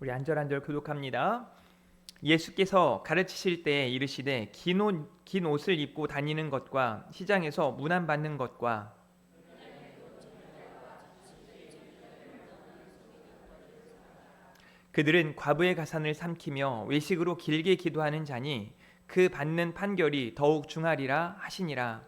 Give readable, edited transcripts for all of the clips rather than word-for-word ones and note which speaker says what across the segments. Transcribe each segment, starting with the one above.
Speaker 1: 우리 안절안절 교독합니다. 예수께서 가르치실 때 이르시되 긴 옷을 입고 다니는 것과 시장에서 문안받는 것과 그들은 과부의 가산을 삼키며 외식으로 길게 기도하는 자니 그 받는 판결이 더욱 중하리라 하시니라.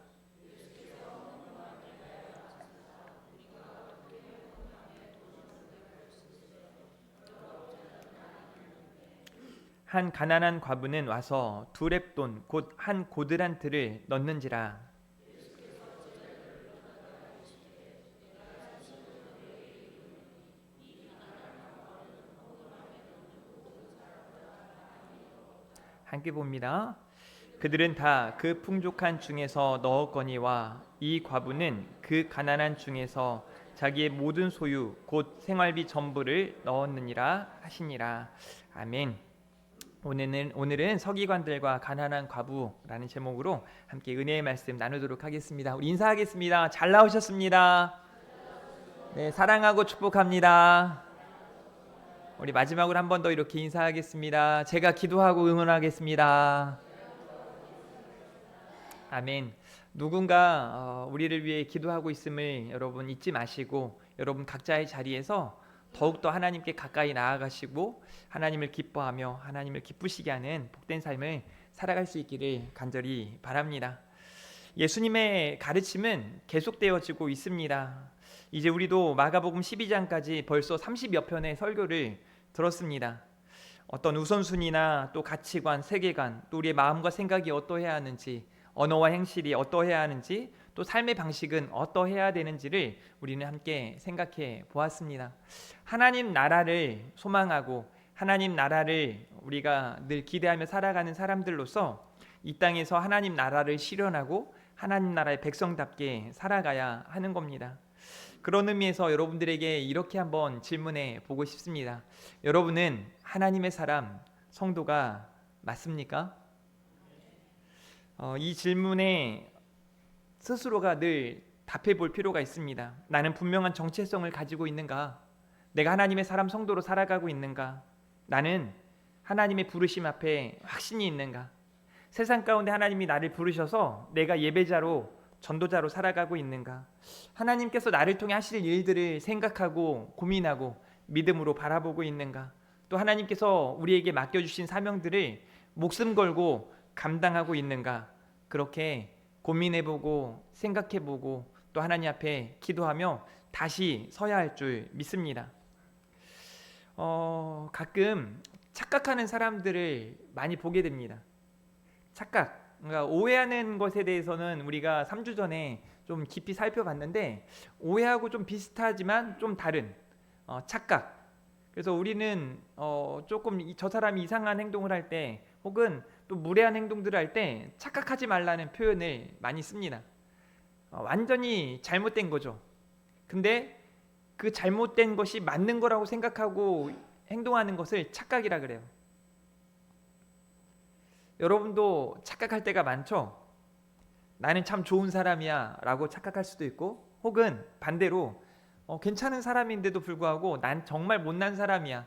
Speaker 1: 한 가난한 과부는 와서 두 렙돈 곧 한 고드란트를 넣는지라. 함께 봅니다. 그들은 다 그 풍족한 중에서 넣었거니와 이 과부는 그 가난한 중에서 자기의 모든 소유 곧 생활비 전부를 넣었느니라 하시니라. 아멘. 오늘은 서기관들과 가난한 과부라는 제목으로 함께 은혜의 말씀 나누도록 하겠습니다. 우리 인사하겠습니다. 잘 나오셨습니다. 네, 사랑하고 축복합니다. 우리 마지막으로 한 번 더 이렇게 인사하겠습니다. 제가 기도하고 응원하겠습니다. 아멘. 누군가 우리를 위해 기도하고 있음을 여러분 잊지 마시고 여러분 각자의 자리에서 더욱더 하나님께 가까이 나아가시고 하나님을 기뻐하며 하나님을 기쁘시게 하는 복된 삶을 살아갈 수 있기를 간절히 바랍니다. 예수님의 가르침은 계속되어지고 있습니다. 이제 우리도 마가복음 12장까지 벌써 30여 편의 설교를 들었습니다. 어떤 우선순위나 또 가치관, 세계관, 또 우리의 마음과 생각이 어떠해야 하는지, 언어와 행실이 어떠해야 하는지, 또 삶의 방식은 어떠해야 되는지를 우리는 함께 생각해 보았습니다. 하나님 나라를 소망하고 하나님 나라를 우리가 늘 기대하며 살아가는 사람들로서 이 땅에서 하나님 나라를 실현하고 하나님 나라의 백성답게 살아가야 하는 겁니다. 그런 의미에서 여러분들에게 이렇게 한번 질문해 보고 싶습니다. 여러분은 하나님의 사람, 성도가 맞습니까? 이 질문에 스스로가 늘 답해 볼 필요가 있습니다. 나는 분명한 정체성을 가지고 있는가? 내가 하나님의 사람 성도로 살아가고 있는가? 나는 하나님의 부르심 앞에 확신이 있는가? 세상 가운데 하나님이 나를 부르셔서 내가 예배자로 전도자로 살아가고 있는가? 하나님께서 나를 통해 하실 일들을 생각하고 고민하고 믿음으로 바라보고 있는가? 또 하나님께서 우리에게 맡겨주신 사명들을 목숨 걸고 감당하고 있는가? 그렇게 고민해보고 생각해보고 또 하나님 앞에 기도하며 다시 서야 할 줄 믿습니다. 가끔 착각하는 사람들을 많이 보게 됩니다. 착각, 그러니까 오해하는 것에 대해서는 우리가 3주 전에 좀 깊이 살펴봤는데 오해하고 좀 비슷하지만 좀 다른 착각. 그래서 우리는 조금 저 사람이 이상한 행동을 할 때 혹은 또 무례한 행동들을 할 때 착각하지 말라는 표현을 많이 씁니다. 완전히 잘못된 거죠. 근데 그 잘못된 것이 맞는 거라고 생각하고 행동하는 것을 착각이라 그래요. 여러분도 착각할 때가 많죠? 나는 참 좋은 사람이야 라고 착각할 수도 있고 혹은 반대로 괜찮은 사람인데도 불구하고 난 정말 못난 사람이야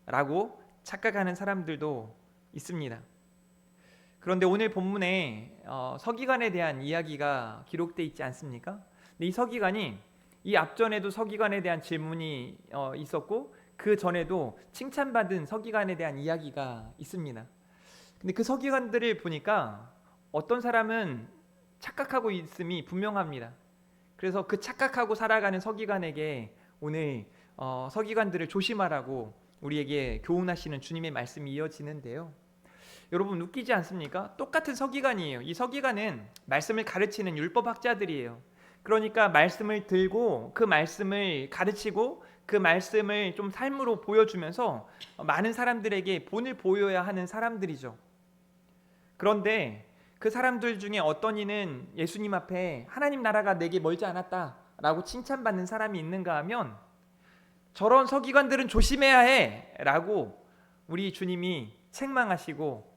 Speaker 1: 라고 착각하는 사람들도 있습니다. 그런데 오늘 본문에 서기관에 대한 이야기가 기록되어 있지 않습니까? 근데 이 서기관이 이 앞전에도 서기관에 대한 질문이 있었고 그 전에도 칭찬받은 서기관에 대한 이야기가 있습니다. 근데 그 서기관들을 보니까 어떤 사람은 착각하고 있음이 분명합니다. 그래서 그 착각하고 살아가는 서기관에게 오늘 서기관들을 조심하라고 우리에게 교훈하시는 주님의 말씀이 이어지는데요. 여러분 웃기지 않습니까? 똑같은 서기관이에요. 이 서기관은 말씀을 가르치는 율법학자들이에요. 그러니까 말씀을 들고 그 말씀을 가르치고 그 말씀을 좀 삶으로 보여주면서 많은 사람들에게 본을 보여야 하는 사람들이죠. 그런데 그 사람들 중에 어떤 이는 예수님 앞에 하나님 나라가 내게 멀지 않았다 라고 칭찬받는 사람이 있는가 하면 저런 서기관들은 조심해야 해 라고 우리 주님이 책망하시고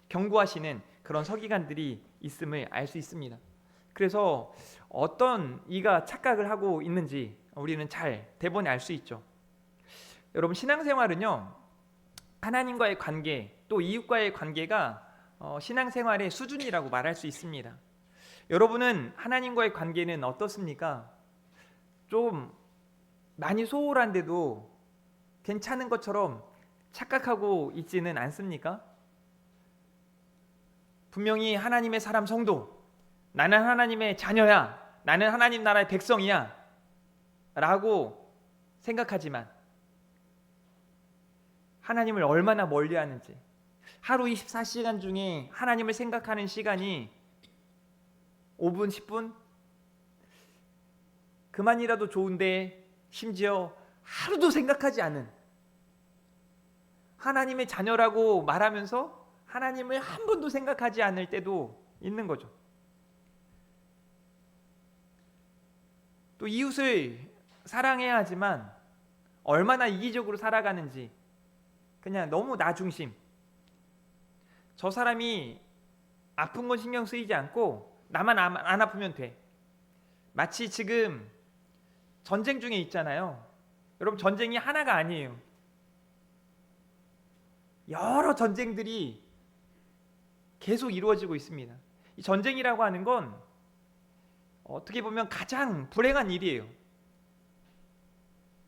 Speaker 1: 경고하시는 그런 서기관들이 있음을 알 수 있습니다. 그래서 어떤 이가 착각을 하고 있는지 우리는 잘 대번에 알 수 있죠. 여러분, 신앙생활은요, 하나님과의 관계 또 이웃과의 관계가 신앙생활의 수준이라고 말할 수 있습니다. 여러분은 하나님과의 관계는 어떻습니까? 좀 많이 소홀한데도 괜찮은 것처럼 착각하고 있지는 않습니까? 분명히 하나님의 사람 성도, 나는 하나님의 자녀야, 나는 하나님 나라의 백성이야 라고 생각하지만 하나님을 얼마나 멀리하는지, 하루 24시간 중에 하나님을 생각하는 시간이 5분, 10분? 그만이라도 좋은데 심지어 하루도 생각하지 않은, 하나님의 자녀라고 말하면서 하나님을 한 번도 생각하지 않을 때도 있는 거죠. 또 이웃을 사랑해야 하지만 얼마나 이기적으로 살아가는지, 그냥 너무 나 중심, 저 사람이 아픈 건 신경 쓰이지 않고 나만 안 아프면 돼. 마치 지금 전쟁 중에 있잖아요. 여러분, 전쟁이 하나가 아니에요. 여러 전쟁들이 계속 이루어지고 있습니다. 이 전쟁이라고 하는 건 어떻게 보면 가장 불행한 일이에요.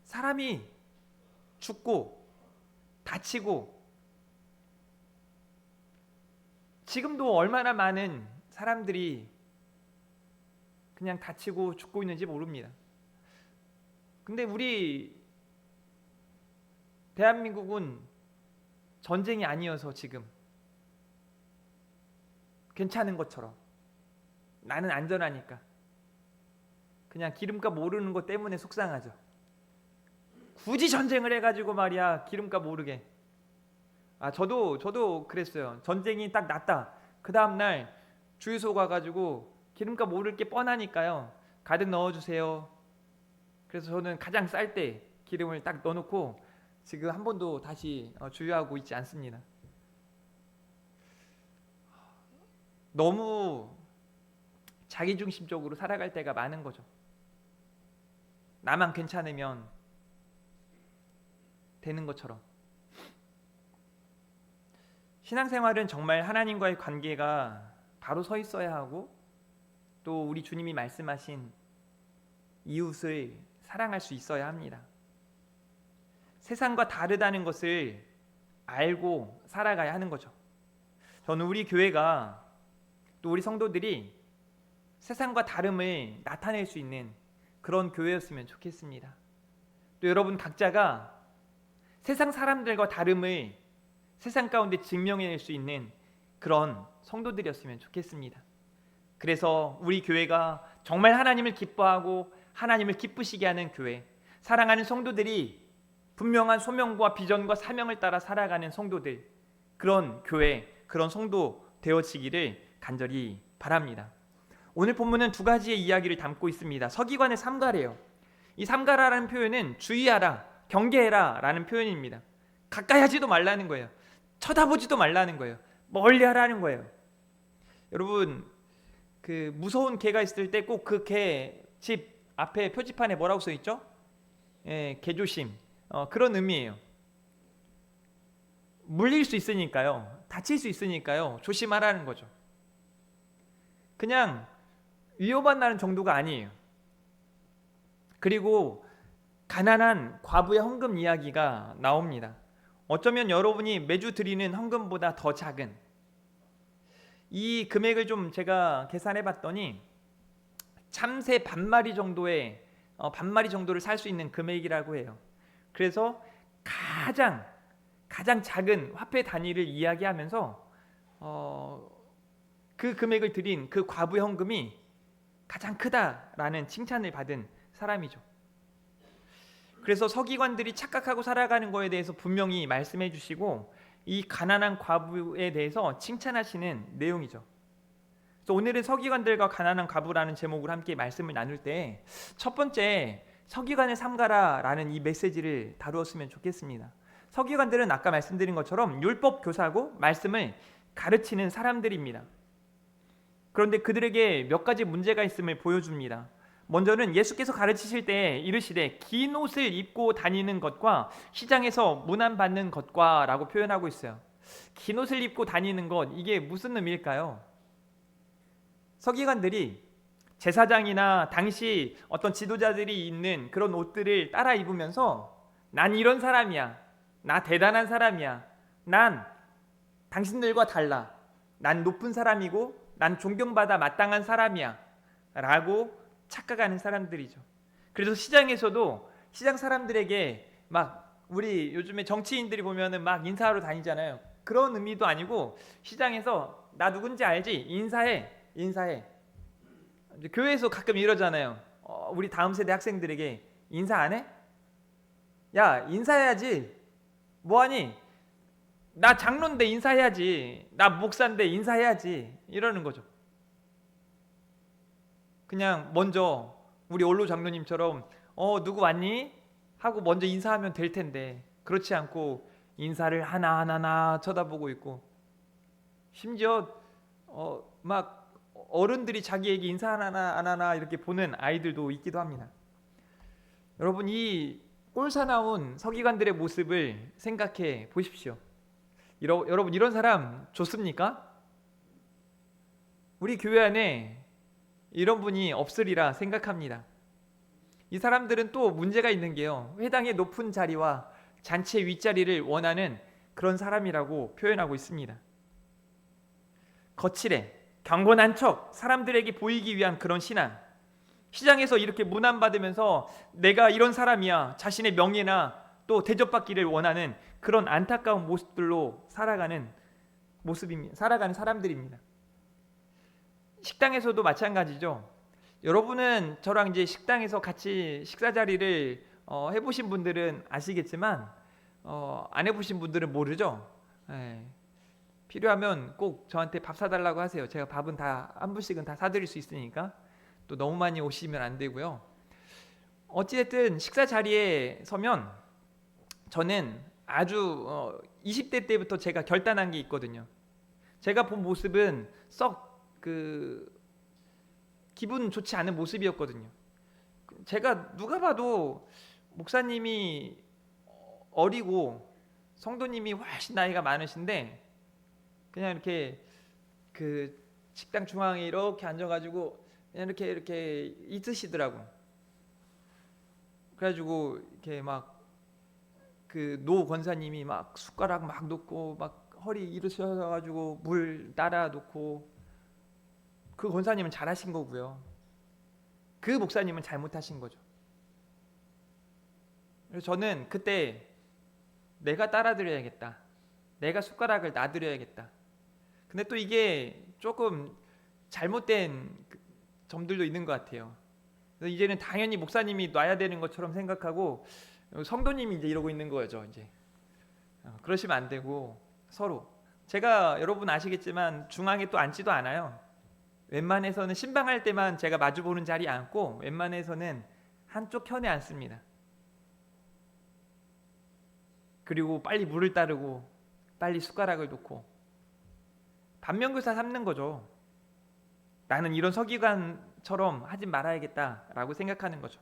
Speaker 1: 사람이 죽고 다치고, 지금도 얼마나 많은 사람들이 그냥 다치고 죽고 있는지 모릅니다. 근데 우리 대한민국은 전쟁이 아니어서 지금 괜찮은 것처럼, 나는 안전하니까 그냥 기름값 오르는 것 때문에 속상하죠. 굳이 전쟁을 해가지고 말이야, 기름값 오르게. 저도 그랬어요. 전쟁이 딱 났다, 그 다음날 주유소 가가지고 기름값 오를 게 뻔하니까요, 가득 넣어주세요. 그래서 저는 가장 쌀 때 기름을 딱 넣어놓고 지금 한 번도 다시 주유하고 있지 않습니다. 너무 자기중심적으로 살아갈 때가 많은 거죠. 나만 괜찮으면 되는 것처럼. 신앙생활은 정말 하나님과의 관계가 바로 서 있어야 하고, 또 우리 주님이 말씀하신 이웃을 사랑할 수 있어야 합니다. 세상과 다르다는 것을 알고 살아가야 하는 거죠. 저는 우리 교회가, 또 우리 성도들이 세상과 다름을 나타낼 수 있는 그런 교회였으면 좋겠습니다. 또 여러분 각자가 세상 사람들과 다름을 세상 가운데 증명해낼 수 있는 그런 성도들이었으면 좋겠습니다. 그래서 우리 교회가 정말 하나님을 기뻐하고 하나님을 기쁘시게 하는 교회, 사랑하는 성도들이 분명한 소명과 비전과 사명을 따라 살아가는 성도들, 그런 교회, 그런 성도 되어지기를 간절히 바랍니다. 오늘 본문은 두 가지의 이야기를 담고 있습니다. 서기관의 삼가래요. 이 삼가라라는 표현은 주의하라, 경계해라 라는 표현입니다. 가까이 하지도 말라는 거예요. 쳐다보지도 말라는 거예요. 멀리 하라는 거예요. 여러분, 그 무서운 개가 있을 때 꼭 그 개 집 앞에 표지판에 뭐라고 써 있죠? 개조심. 그런 의미예요. 물릴 수 있으니까요, 다칠 수 있으니까요, 조심하라는 거죠. 그냥 위협한다는 정도가 아니에요. 그리고 가난한 과부의 헌금 이야기가 나옵니다. 어쩌면 여러분이 매주 드리는 헌금보다 더 작은, 이 금액을 좀 제가 계산해 봤더니 참새 반마리 정도의 반마리 정도를 살 수 있는 금액이라고 해요. 그래서 가장 작은 화폐 단위를 이야기하면서 그 금액을 드린 그 과부의 헌금이 가장 크다라는 칭찬을 받은 사람이죠. 그래서 서기관들이 착각하고 살아가는 거에 대해서 분명히 말씀해 주시고, 이 가난한 과부에 대해서 칭찬하시는 내용이죠. 그래서 오늘은 서기관들과 가난한 과부라는 제목으로 함께 말씀을 나눌 때 첫 번째, 서기관의 삼가라라는 이 메시지를 다루었으면 좋겠습니다. 서기관들은 아까 말씀드린 것처럼 율법 교사고 말씀을 가르치는 사람들입니다. 그런데 그들에게 몇 가지 문제가 있음을 보여줍니다. 먼저는 예수께서 가르치실 때 이르시되 긴 옷을 입고 다니는 것과 시장에서 문안받는 것과 라고 표현하고 있어요. 긴 옷을 입고 다니는 것, 이게 무슨 의미일까요? 서기관들이 제사장이나 당시 어떤 지도자들이 입는 그런 옷들을 따라 입으면서 난 이런 사람이야, 나 대단한 사람이야, 난 당신들과 달라, 난 높은 사람이고 난 존경받아 마땅한 사람이야 라고 착각하는 사람들이죠. 그래서 시장에서도 시장 사람들에게 막 우리 요즘에 정치인들이 보면은 막 인사하러 다니잖아요. 그런 의미도 아니고 시장에서 나 누군지 알지? 인사해, 인사해. 이제 교회에서 가끔 이러잖아요. 우리 다음 세대 학생들에게 인사 안 해? 야, 인사해야지. 뭐하니? 나 장로인데 인사해야지. 나 목사인데 인사해야지. 이러는 거죠. 그냥 먼저 우리 원로 장로님처럼 누구 왔니? 하고 먼저 인사하면 될 텐데 그렇지 않고 인사를 하나하나 쳐다보고 있고, 심지어 막 어른들이 자기에게 인사 하나 안 하나 이렇게 보는 아이들도 있기도 합니다. 여러분, 이 꼴사나운 서기관들의 모습을 생각해 보십시오. 여러분, 이런 사람 좋습니까? 우리 교회 안에 이런 분이 없으리라 생각합니다. 이 사람들은 또 문제가 있는 게요, 회당의 높은 자리와 잔치의 윗자리를 원하는 그런 사람이라고 표현하고 있습니다. 거칠해 경건한 척 사람들에게 보이기 위한 그런 신앙, 시장에서 이렇게 문안받으면서 내가 이런 사람이야 자신의 명예나 또 대접받기를 원하는 그런 안타까운 모습들로 살아가는 사람들입니다. 식당에서도 마찬가지죠. 여러분은 저랑 이제 식당에서 같이 식사 자리를 해보신 분들은 아시겠지만 안 해보신 분들은 모르죠. 예. 필요하면 꼭 저한테 밥 사달라고 하세요. 제가 밥은 다 한 분씩은 다 사드릴 수 있으니까. 또 너무 많이 오시면 안 되고요. 어찌됐든 식사 자리에 서면 저는 아주 20대 때부터 제가 결단한 게 있거든요. 제가 본 모습은 썩 기분 좋지 않은 모습이었거든요. 제가 누가 봐도 목사님이 어리고 성도님이 훨씬 나이가 많으신데 그냥 이렇게 그 식당 중앙에 이렇게 앉아가지고 그냥 이렇게 있으시더라고. 그래가지고 이렇게 막 그 노 권사님이 막 숟가락 막 놓고 막 허리 일으셔가지고 물 따라 놓고, 그 권사님은 잘하신 거고요. 그 목사님은 잘못하신 거죠. 그래서 저는 그때 내가 따라드려야겠다. 내가 숟가락을 놔드려야겠다. 근데 또 이게 조금 잘못된 점들도 있는 것 같아요. 그래서 이제는 당연히 목사님이 놔야 되는 것처럼 생각하고 성도님이 이제 이러고 있는 거죠. 이제 그러시면 안 되고 서로, 제가 여러분 아시겠지만 중앙에 또 앉지도 않아요. 웬만해서는 신방할 때만 제가 마주보는 자리에 앉고 웬만해서는 한쪽 편에 앉습니다. 그리고 빨리 물을 따르고 빨리 숟가락을 놓고 반면교사 삼는 거죠. 나는 이런 서기관처럼 하지 말아야겠다라고 생각하는 거죠.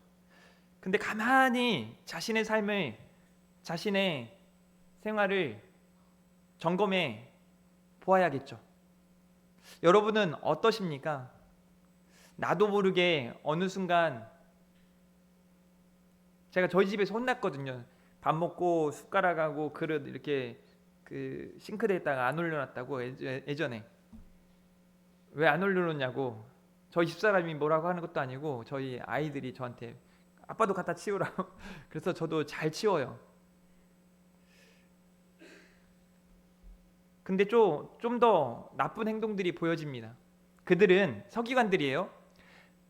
Speaker 1: 근데 가만히 자신의 삶을, 자신의 생활을 점검해 보아야겠죠. 여러분은 어떠십니까? 나도 모르게 어느 순간 제가 저희 집에서 혼났거든요. 밥 먹고 숟가락하고 그릇 이렇게 그 싱크대에다가 안 올려놨다고 예전에. 왜 안 올려놓냐고, 저희 집사람이 뭐라고 하는 것도 아니고 저희 아이들이 저한테 아빠도 갖다 치우라고 그래서 저도 잘 치워요. 근데 좀 더 나쁜 행동들이 보여집니다. 그들은 서기관들이에요.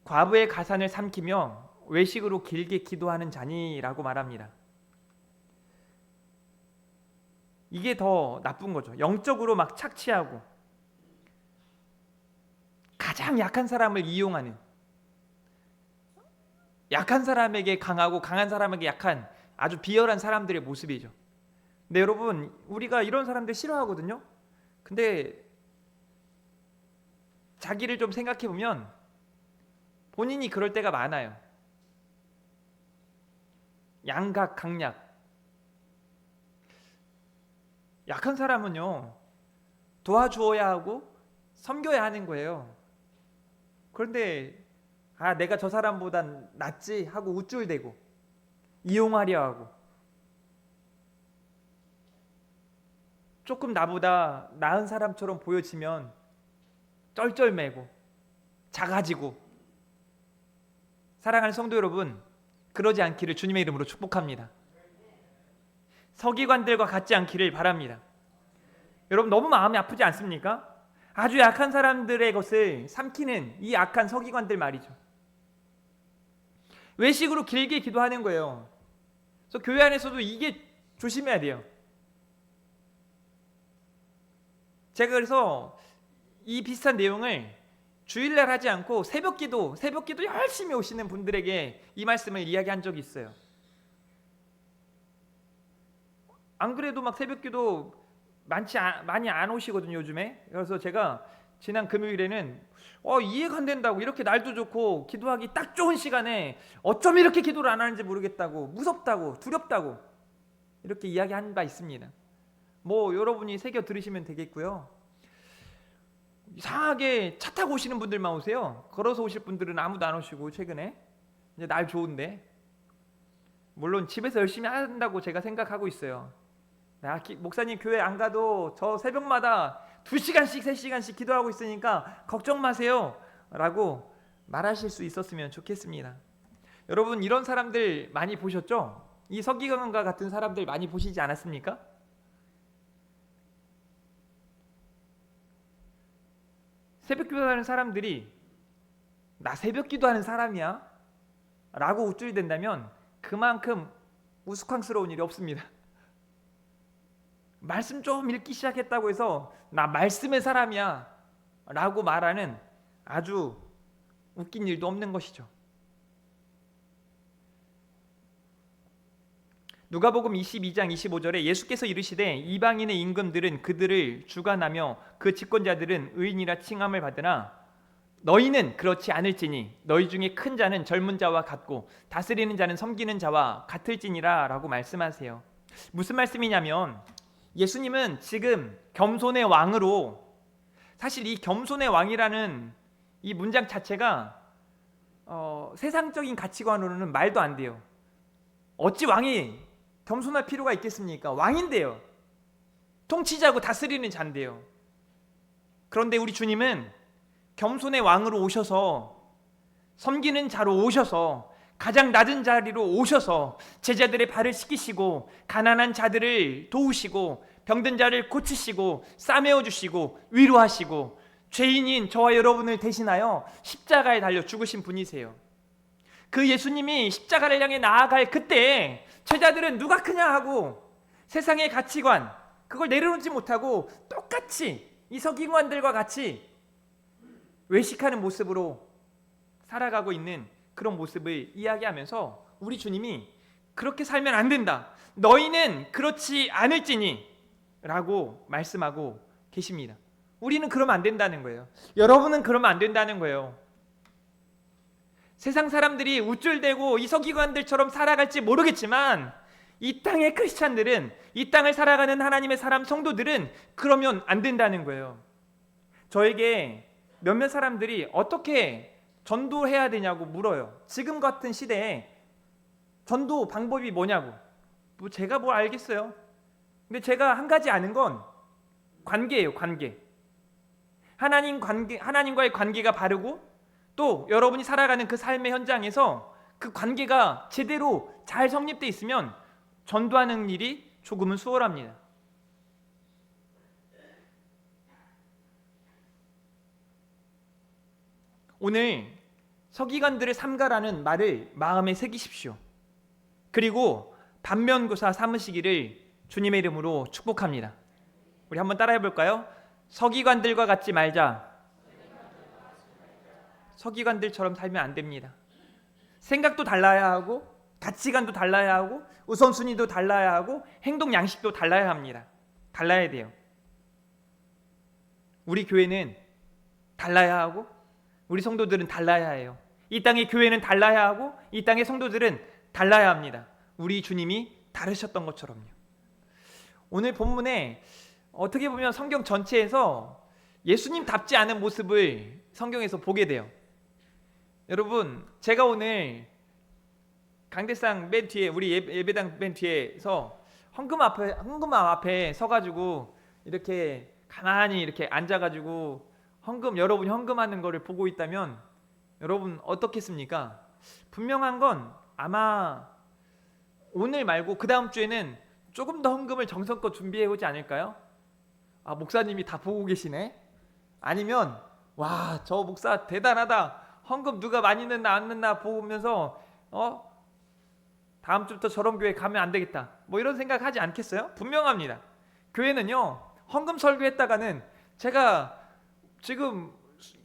Speaker 1: 과부의 가산을 삼키며 외식으로 길게 기도하는 자니라고 말합니다. 이게 더 나쁜 거죠. 영적으로 막 착취하고 가장 약한 사람을 이용하는, 약한 사람에게 강하고 강한 사람에게 약한 아주 비열한 사람들의 모습이죠. 근데 여러분, 우리가 이런 사람들 싫어하거든요. 근데 자기를 좀 생각해 보면 본인이 그럴 때가 많아요. 양각 강약. 약한 사람은요, 도와주어야 하고 섬겨야 하는 거예요. 그런데 내가 저 사람보단 낫지 하고 우쭐대고 이용하려 하고, 조금 나보다 나은 사람처럼 보여지면 쩔쩔매고 작아지고. 사랑하는 성도 여러분, 그러지 않기를 주님의 이름으로 축복합니다. 서기관들과 같지 않기를 바랍니다. 여러분, 너무 마음이 아프지 않습니까? 아주 약한 사람들의 것을 삼키는 이 악한 서기관들 말이죠. 외식으로 길게 기도하는 거예요. 그래서 교회 안에서도 이게 조심해야 돼요. 제가 그래서 이 비슷한 내용을 주일날 하지 않고 새벽기도 열심히 오시는 분들에게 이 말씀을 이야기한 적이 있어요. 안 그래도 막 새벽기도 많이 안 오시거든요, 요즘에. 그래서 제가 지난 금요일에는 이해가 안 된다고, 이렇게 날도 좋고 기도하기 딱 좋은 시간에 어쩜 이렇게 기도를 안 하는지 모르겠다고, 무섭다고, 두렵다고 이렇게 이야기한 바 있습니다. 뭐 여러분이 새겨 들으시면 되겠고요. 이상하게 차 타고 오시는 분들만 오세요. 걸어서 오실 분들은 아무도 안 오시고, 최근에 이제 날 좋은데. 물론 집에서 열심히 한다고 제가 생각하고 있어요. 목사님 교회 안 가도 저 새벽마다 2시간씩 3시간씩 기도하고 있으니까 걱정 마세요 라고 말하실 수 있었으면 좋겠습니다. 여러분, 이런 사람들 많이 보셨죠? 이 서기관과 같은 사람들 많이 보시지 않았습니까? 새벽 기도하는 사람들이 나 새벽 기도하는 사람이야 라고 우쭐댄다면 그만큼 우스꽝스러운 일이 없습니다. 말씀 좀 읽기 시작했다고 해서 나 말씀의 사람이야 라고 말하는 아주 웃긴 일도 없는 것이죠. 누가복음 22장 25절에 예수께서 이르시되 이방인의 임금들은 그들을 주관하며 그 집권자들은 의인이라 칭함을 받으나 너희는 그렇지 않을지니 너희 중에 큰 자는 젊은 자와 같고 다스리는 자는 섬기는 자와 같을지니라 라고 말씀하세요. 무슨 말씀이냐면, 예수님은 지금 겸손의 왕으로, 사실 이 겸손의 왕이라는 이 문장 자체가 세상적인 가치관으로는 말도 안 돼요. 어찌 왕이 겸손할 필요가 있겠습니까? 왕인데요. 통치자고 다스리는 자인데요. 그런데 우리 주님은 겸손의 왕으로 오셔서, 섬기는 자로 오셔서, 가장 낮은 자리로 오셔서 제자들의 발을 씻기시고 가난한 자들을 도우시고 병든 자를 고치시고 싸매어 주시고 위로하시고 죄인인 저와 여러분을 대신하여 십자가에 달려 죽으신 분이세요. 그 예수님이 십자가를 향해 나아갈 그때 제자들은 누가 크냐 하고 세상의 가치관, 그걸 내려놓지 못하고 똑같이 이 서기관들과 같이 외식하는 모습으로 살아가고 있는 그런 모습을 이야기하면서 우리 주님이 그렇게 살면 안 된다, 너희는 그렇지 않을지니 라고 말씀하고 계십니다. 우리는 그러면 안 된다는 거예요. 여러분은 그러면 안 된다는 거예요. 세상 사람들이 우쭐대고 이 서기관들처럼 살아갈지 모르겠지만 이 땅의 크리스찬들은, 이 땅을 살아가는 하나님의 사람 성도들은 그러면 안 된다는 거예요. 저에게 몇몇 사람들이 어떻게 전도해야 되냐고 물어요. 지금 같은 시대에 전도 방법이 뭐냐고. 뭐 제가 뭘 알겠어요. 근데 제가 한 가지 아는 건 관계예요. 관계. 하나님과의 관계가 바르고 또 여러분이 살아가는 그 삶의 현장에서 그 관계가 제대로 잘 성립되어 있으면 전도하는 일이 조금은 수월합니다. 오늘 서기관들을 삼가라는 말을 마음에 새기십시오. 그리고 반면교사 삼으시기를 주님의 이름으로 축복합니다. 우리 한번 따라해 볼까요? 서기관들과 같지 말자. 서기관들처럼 살면 안 됩니다. 생각도 달라야 하고 가치관도 달라야 하고 우선순위도 달라야 하고 행동 양식도 달라야 합니다. 달라야 돼요. 우리 교회는 달라야 하고 우리 성도들은 달라야 해요. 이 땅의 교회는 달라야 하고 이 땅의 성도들은 달라야 합니다. 우리 주님이 다르셨던 것처럼요. 오늘 본문에 어떻게 보면 성경 전체에서 예수님답지 않은 모습을 성경에서 보게 돼요. 여러분, 제가 오늘 강대상 맨 뒤에, 우리 예배당 맨 뒤에서 헌금 앞에 서가지고 이렇게 가만히 이렇게 앉아가지고 여러분이 헌금하는 거를 보고 있다면 여러분 어떻겠습니까? 분명한 건 아마 오늘 말고 그 다음 주에는 조금 더 헌금을 정성껏 준비해 오지 않을까요? 아, 목사님이 다 보고 계시네? 아니면 와, 저 목사 대단하다, 헌금 누가 많이 넣나 안 넣나 보면서 다음 주부터 저런 교회 가면 안 되겠다, 뭐 이런 생각 하지 않겠어요? 분명합니다. 교회는요, 헌금 설교했다가는, 제가 지금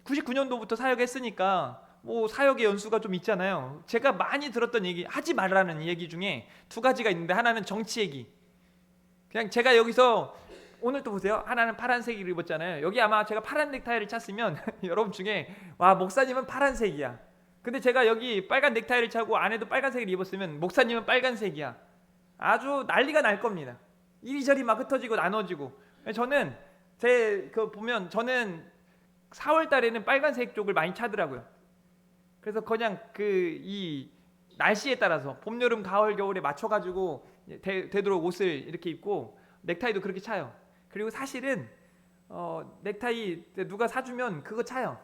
Speaker 1: 99년도부터 사역했으니까 뭐 사역의 연수가 좀 있잖아요. 제가 많이 들었던 얘기, 하지 말라는 얘기 중에 두 가지가 있는데, 하나는 정치 얘기. 그냥 제가 여기서 오늘 또 보세요. 하나는 파란색을 입었잖아요. 여기 아마 제가 파란 넥타이를 찼으면 여러분 중에 와, 목사님은 파란색이야. 근데 제가 여기 빨간 넥타이를 차고 안에도 빨간색을 입었으면 목사님은 빨간색이야. 아주 난리가 날 겁니다. 이리저리 막 흩어지고 나눠지고. 저는 보면 저는 4월 달에는 빨간색 쪽을 많이 차더라고요. 그래서 그냥 이 날씨에 따라서 봄, 여름, 가을, 겨울에 맞춰가지고 되도록 옷을 이렇게 입고 넥타이도 그렇게 차요. 그리고 사실은 넥타이 누가 사주면 그거 차요.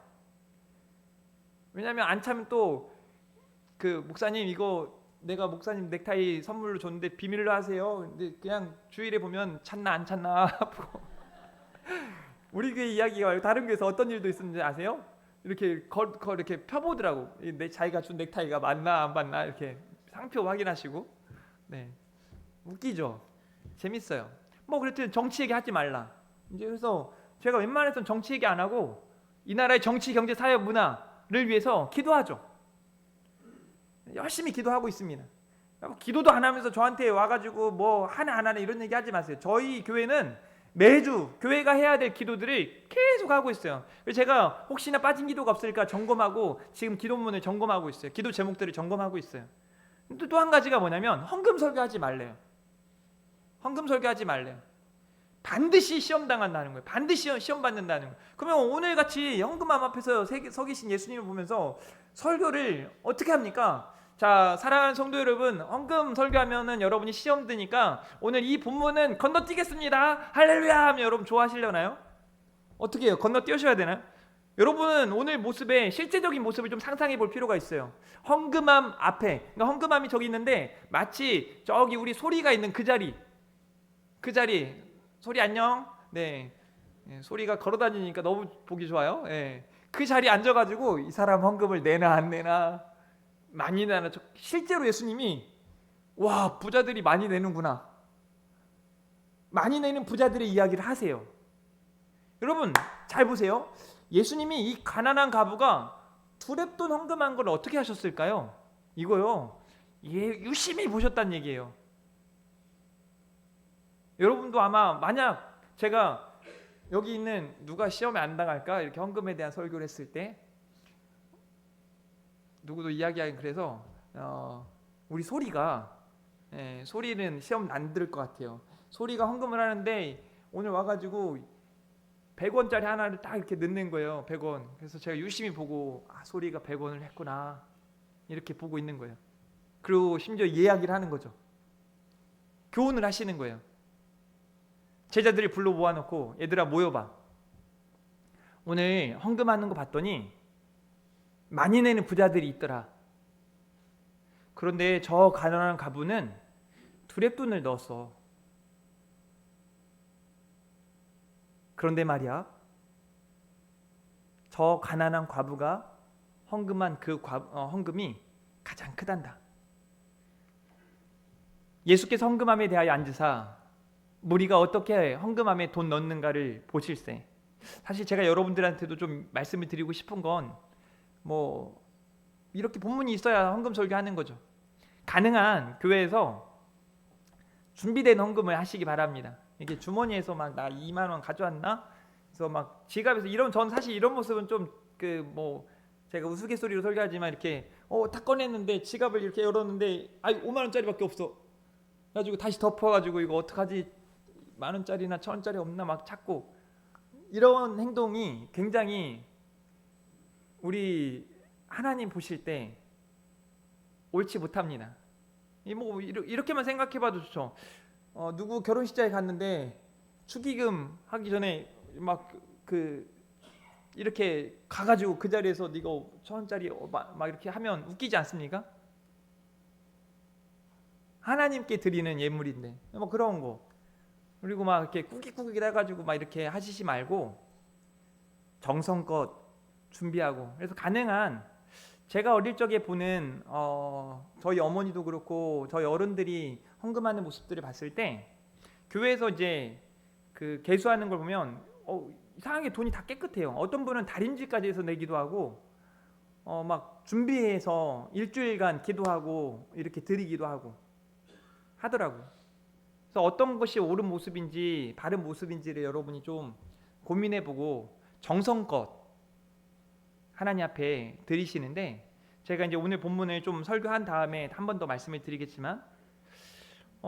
Speaker 1: 왜냐면 안 차면 또 목사님, 이거 내가 목사님 넥타이 선물로 줬는데 비밀로 하세요. 근데 그냥 주일에 보면 찼나 안 찼나 우리 교회 이야기가 말고 다른 교회에서 어떤 일도 있었는지 아세요? 이렇게 이렇게 펴보더라고. 자기가 준 넥타이가 맞나 안 맞나 이렇게 상표 확인하시고. 네, 웃기죠. 재밌어요. 뭐 그랬더니 정치 얘기 하지 말라. 이제 그래서 제가 웬만해서는 정치 얘기 안 하고 이 나라의 정치, 경제, 사회, 문화를 위해서 기도하죠. 열심히 기도하고 있습니다. 기도도 안 하면서 저한테 와가지고 뭐 하나 이런 얘기 하지 마세요. 저희 교회는 매주 교회가 해야 될 기도들을 계속 하고 있어요. 그래서 제가 혹시나 빠진 기도가 없을까 점검하고 지금 기도문을 점검하고 있어요. 기도 제목들을 점검하고 있어요. 또 한 가지가 뭐냐면 헌금 설교하지 말래요. 헌금 설교하지 말래요. 반드시 시험 당한다는 거예요. 반드시 시험 받는다는 거예요. 그러면 오늘같이 헌금함 앞에서 서 계신 예수님을 보면서 설교를 어떻게 합니까? 자, 사랑하는 성도 여러분, 헌금 설교하면은 여러분이 시험 드니까 오늘 이 본문은 건너뛰겠습니다, 할렐루야 하면 여러분 좋아하시려나요? 어떻게 해요? 건너뛰으셔야 되나요? 여러분은 오늘 모습의 실제적인 모습을 좀 상상해 볼 필요가 있어요. 헌금함 앞에, 그러니까 헌금함이 저기 있는데 마치 저기 우리 소리가 있는 그 자리, 소리 안녕? 네, 소리가 걸어다니니까 너무 보기 좋아요. 그 자리에 앉아가지고 이 사람 헌금을 내나 안 내나, 많이 내나. 실제로 예수님이 와, 부자들이 많이 내는구나, 많이 내는 부자들의 이야기를 하세요. 여러분 잘 보세요. 예수님이 이 가난한 과부가 두렙돈 헌금한 걸 어떻게 하셨을까요? 이거요, 유심히 보셨다는 얘기예요. 여러분도 아마 만약 제가 여기 있는 누가 시험에 안 당할까 이렇게 헌금에 대한 설교를 했을 때 누구도 이야기하긴, 그래서 우리 소리는 시험 안 들을 것 같아요. 소리가 헌금을 하는데 오늘 와가지고 100원짜리 하나를 딱 이렇게 넣는 거예요. 100원. 그래서 제가 유심히 보고 소리가 100원을 했구나 이렇게 보고 있는 거예요. 그리고 심지어 이야기를 하는 거죠. 교훈을 하시는 거예요. 제자들을 불러 모아놓고 얘들아 모여봐. 오늘 헌금하는 거 봤더니 많이 내는 부자들이 있더라. 그런데 저 가난한 과부는 두렙돈을 넣었어. 그런데 말이야, 저 가난한 과부가 헌금한 헌금이 가장 크단다. 예수께서 헌금함에 대하여 앉으사 무리가 어떻게 헌금함에 돈 넣는가를 보실세. 사실 제가 여러분들한테도 좀 말씀을 드리고 싶은 건 뭐 이렇게 본문이 있어야 헌금 설교하는 거죠. 가능한 교회에서 준비된 헌금을 하시기 바랍니다. 이게 주머니에서 막 나 2만 원 가져왔나? 그래서 막 지갑에서 전 사실 이런 모습은 좀 제가 우스갯소리로 설교하지만 이렇게 딱 꺼냈는데 지갑을 이렇게 열었는데 5만 원짜리밖에 없어. 그래가지고 다시 덮어가지고 이거 어떡하지? 만 원짜리나 천 원짜리 없나 막 찾고, 이런 행동이 굉장히 우리 하나님 보실 때 옳지 못합니다. 뭐 이렇게만 생각해봐도 좋죠. 누구 결혼식장에 갔는데 축의금 하기 전에 막 이렇게 가가지고 그 자리에서 네가 천 원짜리 막 이렇게 하면 웃기지 않습니까? 하나님께 드리는 예물인데 뭐 그런 거. 그리고 막 이렇게 꾸깃꾸깃 해가지고 막 이렇게 하시지 말고 정성껏 준비하고. 그래서 가능한, 제가 어릴 적에 보는 저희 어머니도 그렇고 저희 어른들이 헌금하는 모습들을 봤을 때, 교회에서 이제 그 개수하는 걸 보면 이상하게 돈이 다 깨끗해요. 어떤 분은 달인질까지 해서 내기도 하고 막 준비해서 일주일간 기도하고 이렇게 드리기도 하고 하더라고요. 그래서 어떤 것이 옳은 모습인지 바른 모습인지를 여러분이 좀 고민해보고 정성껏 하나님 앞에 드리시는데, 제가 이제 오늘 본문을 좀 설교한 다음에 한 번 더 말씀을 드리겠지만,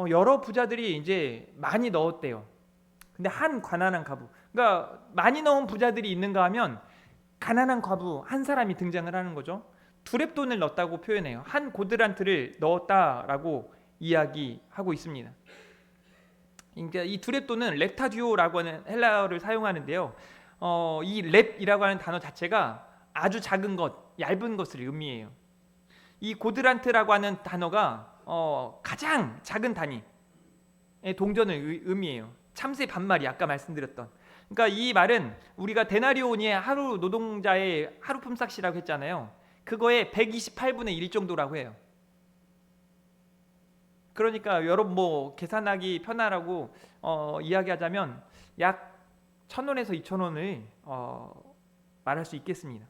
Speaker 1: 여러 부자들이 이제 많이 넣었대요. 근데 한 가난한 과부, 그러니까 많이 넣은 부자들이 있는가 하면 가난한 과부 한 사람이 등장을 하는 거죠. 두렙돈을 넣었다고 표현해요. 한 고드란트를 넣었다라고 이야기하고 있습니다. 그러니까 이 두렙돈은 렙타듀오라고 하는 헬라어를 사용하는데요. 이 렙이라고 하는 단어 자체가 아주 작은 것, 얇은 것을 의미해요. 이 고드란트라고 하는 단어가 가장 작은 단위의 동전을 의미해요. 참새 반마리, 아까 말씀드렸던. 그러니까 이 말은 우리가 데나리온이 하루 노동자의 하루 품삯이라고 했잖아요. 그거의 128분의 1 정도라고 해요. 그러니까 여러분 뭐 계산하기 편하라고 이야기하자면 약 1,000원에서 2,000원을 말할 수 있겠습니다.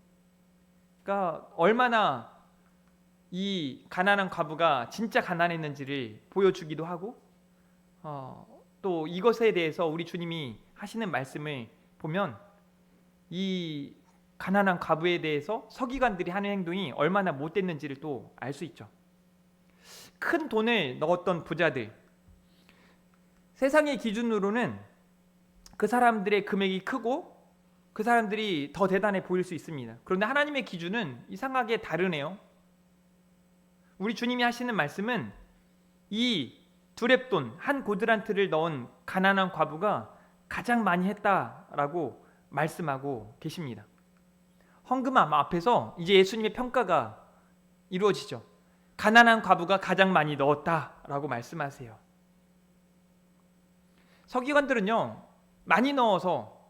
Speaker 1: 그러니까 얼마나 이 가난한 과부가 진짜 가난했는지를 보여주기도 하고, 또 이것에 대해서 우리 주님이 하시는 말씀을 보면 이 가난한 과부에 대해서 서기관들이 하는 행동이 얼마나 못됐는지를 또 알 수 있죠. 큰 돈을 넣었던 부자들, 세상의 기준으로는 그 사람들의 금액이 크고 그 사람들이 더 대단해 보일 수 있습니다. 그런데 하나님의 기준은 이상하게 다르네요. 우리 주님이 하시는 말씀은 이 두렙돈 한 고드란트를 넣은 가난한 과부가 가장 많이 했다라고 말씀하고 계십니다. 헌금함 앞에서 이제 예수님의 평가가 이루어지죠. 가난한 과부가 가장 많이 넣었다라고 말씀하세요. 서기관들은요, 많이 넣어서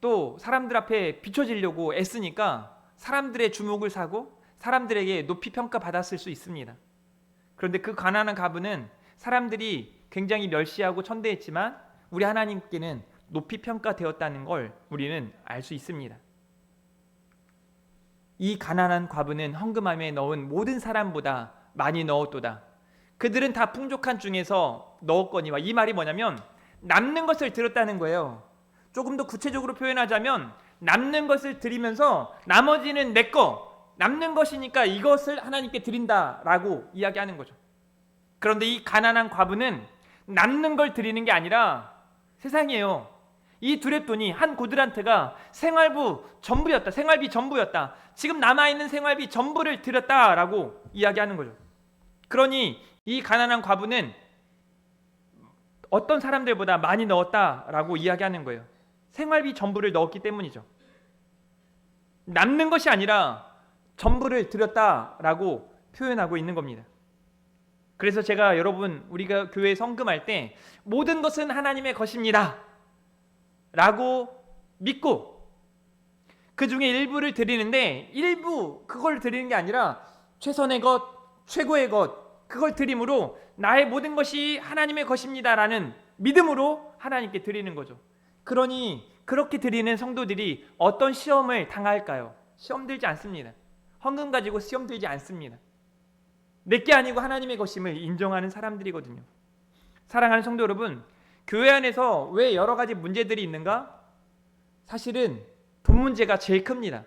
Speaker 1: 또 사람들 앞에 비춰지려고 애쓰니까 사람들의 주목을 사고 사람들에게 높이 평가받았을 수 있습니다. 그런데 그 가난한 과부는 사람들이 굉장히 멸시하고 천대했지만 우리 하나님께는 높이 평가되었다는 걸 우리는 알 수 있습니다. 이 가난한 과부는 헌금함에 넣은 모든 사람보다 많이 넣었도다. 그들은 다 풍족한 중에서 넣었거니와, 이 말이 뭐냐면 남는 것을 들었다는 거예요. 조금 더 구체적으로 표현하자면 남는 것을 드리면서 나머지는 내 거, 남는 것이니까 이것을 하나님께 드린다라고 이야기하는 거죠. 그런데 이 가난한 과부는 남는 걸 드리는 게 아니라 세상이에요. 이 두렙돈이 한 고드란트가 생활비 전부였다. 지금 남아있는 생활비 전부를 드렸다라고 이야기하는 거죠. 그러니 이 가난한 과부는 어떤 사람들보다 많이 넣었다라고 이야기하는 거예요. 생활비 전부를 넣었기 때문이죠. 남는 것이 아니라 전부를 드렸다라고 표현하고 있는 겁니다. 그래서 제가 여러분, 우리가 교회에 헌금할 때 모든 것은 하나님의 것입니다 라고 믿고 그 중에 일부를 드리는데, 일부 그걸 드리는 게 아니라 최선의 것, 최고의 것, 그걸 드림으로 나의 모든 것이 하나님의 것입니다 라는 믿음으로 하나님께 드리는 거죠. 그러니 그렇게 드리는 성도들이 어떤 시험을 당할까요? 시험 들지 않습니다. 헌금 가지고 시험 들지 않습니다. 내게 아니고 하나님의 것임을 인정하는 사람들이거든요. 사랑하는 성도 여러분, 교회 안에서 왜 여러 가지 문제들이 있는가? 사실은 돈 문제가 제일 큽니다.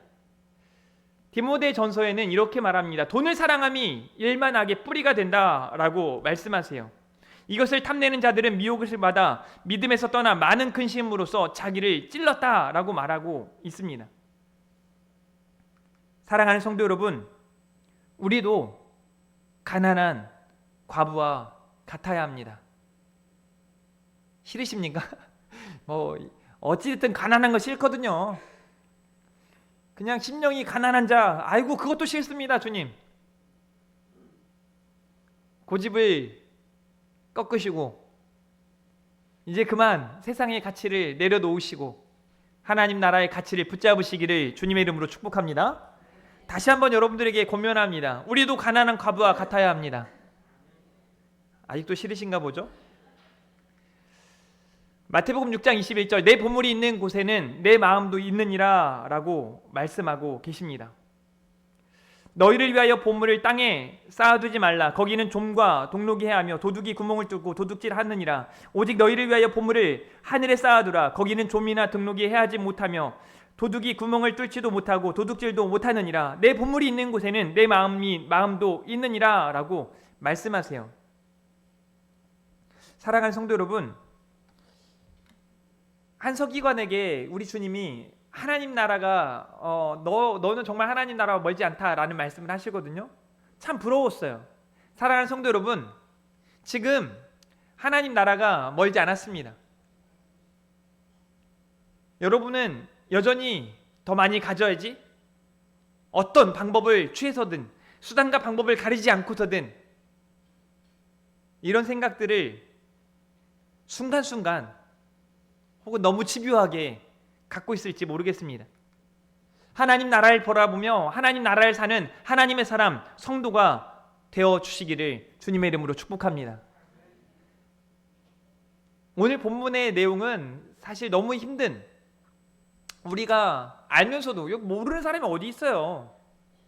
Speaker 1: 디모데 전서에는 이렇게 말합니다. 돈을 사랑함이 일만하게 뿌리가 된다라고 말씀하세요. 이것을 탐내는 자들은 미혹을 받아 믿음에서 떠나 많은 근심으로써 자기를 찔렀다라고 말하고 있습니다. 사랑하는 성도 여러분, 우리도 가난한 과부와 같아야 합니다. 싫으십니까? 어찌됐든 가난한 거 싫거든요. 그냥 심령이 가난한 자, 아이고 그것도 싫습니다. 주님, 고집을 꺾으시고 이제 그만 세상의 가치를 내려놓으시고 하나님 나라의 가치를 붙잡으시기를 주님의 이름으로 축복합니다. 다시 한번 여러분들에게 권면합니다. 우리도 가난한 과부와 같아야 합니다. 아직도 싫으신가 보죠? 마태복음 6장 21절, 내 보물이 있는 곳에는 내 마음도 있느니라 라고 말씀하고 계십니다. 너희를 위하여 보물을 땅에 쌓아두지 말라. 거기는 좀과 동록이 해하며 도둑이 구멍을 뚫고 도둑질 하느니라. 오직 너희를 위하여 보물을 하늘에 쌓아두라. 거기는 좀이나 등록이 해하지 못하며 도둑이 구멍을 뚫지도 못하고 도둑질도 못하느니라. 내 보물이 있는 곳에는 내 마음도 있느니라 라고 말씀하세요. 사랑하는 성도 여러분, 한 서기관에게 우리 주님이 하나님 나라가 너는 정말 하나님 나라와 멀지 않다라는 말씀을 하시거든요. 참 부러웠어요. 사랑하는 성도 여러분, 지금 하나님 나라가 멀지 않았습니다. 여러분은 여전히 더 많이 가져야지, 어떤 방법을 취해서든 수단과 방법을 가리지 않고서든 이런 생각들을 순간순간 혹은 너무 집요하게 갖고 있을지 모르겠습니다. 하나님 나라를 바라보며 하나님 나라를 사는 하나님의 사람, 성도가 되어 주시기를 주님의 이름으로 축복합니다. 오늘 본문의 내용은 사실 너무 힘든, 우리가 알면서도 모르는 사람이 어디 있어요.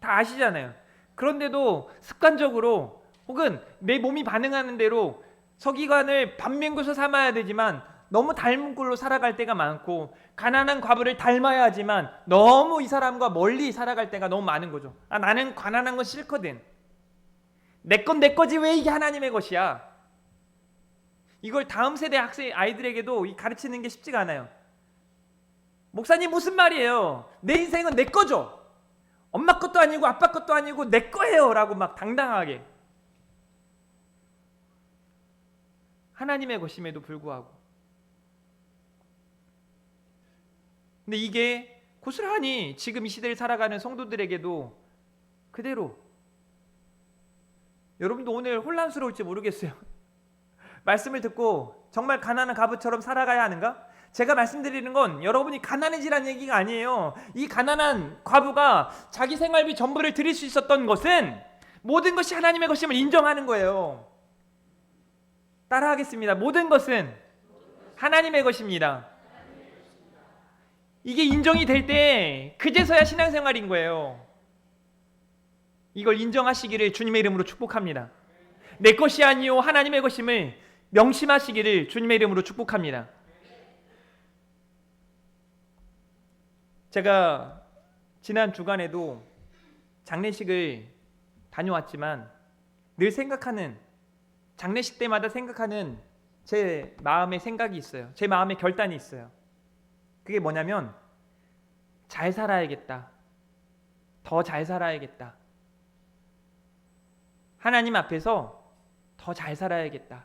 Speaker 1: 다 아시잖아요. 그런데도 습관적으로 혹은 내 몸이 반응하는 대로 서기관을 반면교사 삼아야 되지만 너무 닮은 꼴로 살아갈 때가 많고, 가난한 과부를 닮아야 하지만 너무 이 사람과 멀리 살아갈 때가 너무 많은 거죠. 나는 가난한 건 싫거든. 내 건 내 거지 왜 이게 하나님의 것이야. 이걸 다음 세대 아이들에게도 가르치는 게 쉽지가 않아요. 목사님 무슨 말이에요? 내 인생은 내 거죠. 엄마 것도 아니고 아빠 것도 아니고 내 거예요 라고 막 당당하게. 하나님의 것임에도 불구하고. 근데 이게 고스란히 지금 이 시대를 살아가는 성도들에게도 그대로. 여러분도 오늘 혼란스러울지 모르겠어요. 말씀을 듣고 정말 가난한 과부처럼 살아가야 하는가? 제가 말씀드리는 건 여러분이 가난해지라는 얘기가 아니에요. 이 가난한 과부가 자기 생활비 전부를 드릴 수 있었던 것은 모든 것이 하나님의 것임을 인정하는 거예요. 따라하겠습니다. 모든 것은 하나님의 것입니다. 이게 인정이 될 때 그제서야 신앙생활인 거예요. 이걸 인정하시기를 주님의 이름으로 축복합니다. 내 것이 아니요 하나님의 것임을 명심하시기를 주님의 이름으로 축복합니다. 제가 지난 주간에도 장례식을 다녀왔지만 늘 생각하는, 장례식 때마다 생각하는 제 마음의 생각이 있어요. 제 마음의 결단이 있어요. 그게 뭐냐면 잘 살아야겠다. 더 잘 살아야겠다. 하나님 앞에서 더 잘 살아야겠다.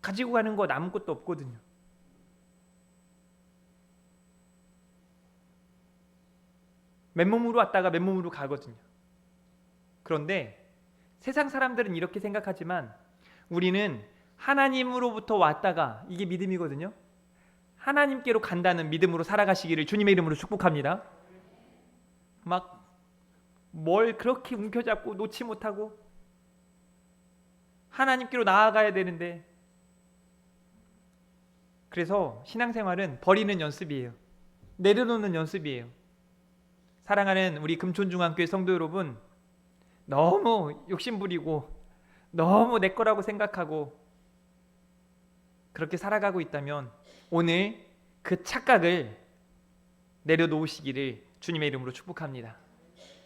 Speaker 1: 가지고 가는 거 남은 것도 없거든요. 맨몸으로 왔다가 맨몸으로 가거든요. 그런데 세상 사람들은 이렇게 생각하지만 우리는 하나님으로부터 왔다가, 이게 믿음이거든요. 하나님께로 간다는 믿음으로 살아가시기를 주님의 이름으로 축복합니다. 막 뭘 그렇게 움켜잡고 놓지 못하고 하나님께로 나아가야 되는데, 그래서 신앙생활은 버리는 연습이에요. 내려놓는 연습이에요. 사랑하는 우리 금촌중앙교회 성도 여러분, 너무 욕심부리고 너무 내 거라고 생각하고 그렇게 살아가고 있다면 오늘 그 착각을 내려놓으시기를 주님의 이름으로 축복합니다.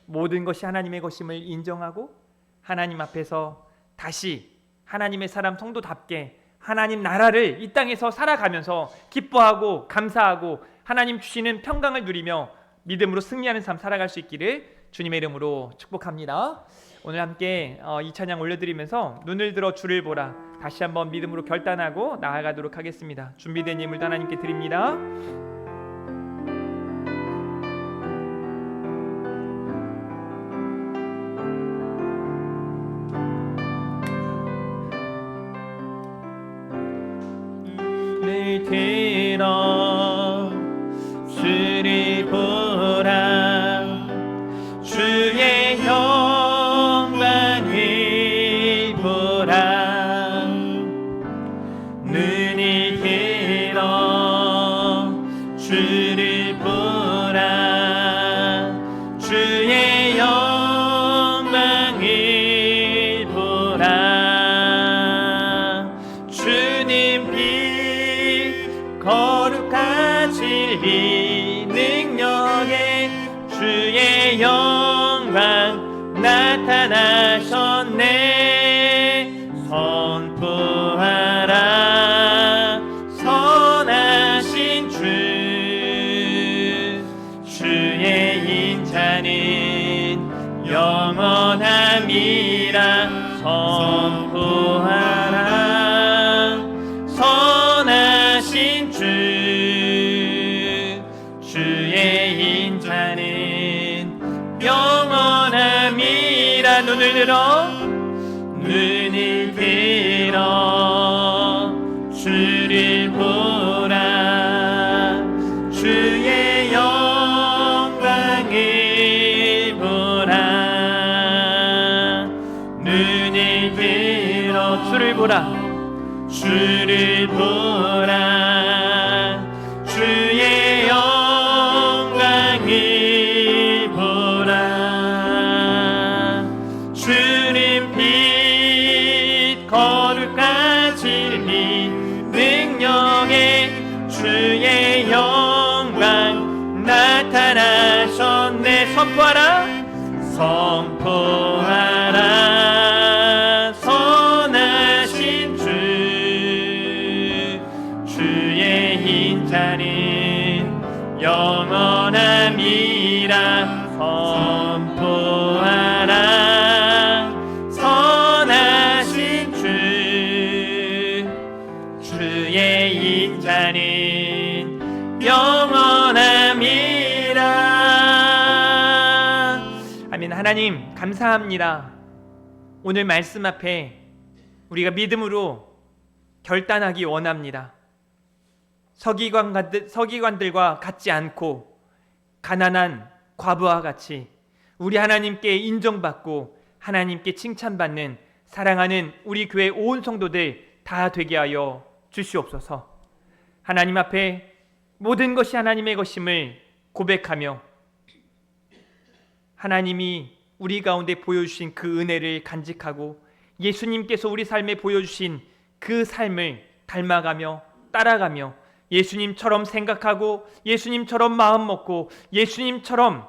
Speaker 1: 모든 것이 하나님의 것임을 인정하고 하나님 앞에서 다시 하나님의 사람 성도답게 하나님 나라를 이 땅에서 살아가면서 기뻐하고 감사하고 하나님 주시는 평강을 누리며 믿음으로 승리하는 삶 살아갈 수 있기를 주님의 이름으로 축복합니다. 오늘 함께 이 찬양 올려드리면서 눈을 들어 주를 보라 다시 한번 믿음으로 결단하고 나아가도록 하겠습니다. 준비된 예물도 하나님께 드립니다. 눈을 들어 주를 보라 주의 영광을 보라 눈을 들어 주를 보라 주의 영광을 보라 주님 빛 거룩한 진리 능력에 주의 영광 나타나셨네 선포하라 선하신 주 주의 인자는 영원함이라 선포하라 선하신 주 주의 인자는 영원함이라 눈을 들어 주를 보라 주의 영광을 보라 눈을 들어 주를 보라 주를 보라 주의 영광을 보라 주님 빛 거룩한 진리 능력에 주의 영광 나타나셨네 선포하라 선포하라 선하신 주 주의 인자는 영원함이라 선포하라 선하신 주 주의 인자는 영원함이라. 아멘. 하나님 감사합니다. 오늘 말씀 앞에 우리가 믿음으로 결단하기 원합니다. 서기관들과 같지 않고 가난한 과부와 같이 우리 하나님께 인정받고 하나님께 칭찬받는 사랑하는 우리 교회 온 성도들 다 되게 하여 주시옵소서. 하나님 앞에 모든 것이 하나님의 것임을 고백하며 하나님이 우리 가운데 보여주신 그 은혜를 간직하고 예수님께서 우리 삶에 보여주신 그 삶을 닮아가며 따라가며 예수님처럼 생각하고 예수님처럼 마음 먹고 예수님처럼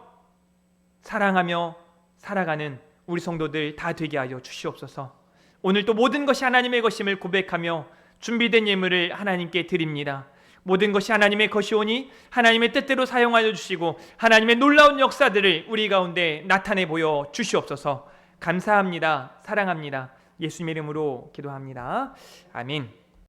Speaker 1: 사랑하며 살아가는 우리 성도들 다 되게 하여 주시옵소서. 오늘 또 모든 것이 하나님의 것임을 고백하며 준비된 예물을 하나님께 드립니다. 모든 것이 하나님의 것이오니 하나님의 뜻대로 사용하여 주시고 하나님의 놀라운 역사들을 우리 가운데 나타내 보여 주시옵소서. 감사합니다. 사랑합니다. 예수님의 이름으로 기도합니다. 아멘.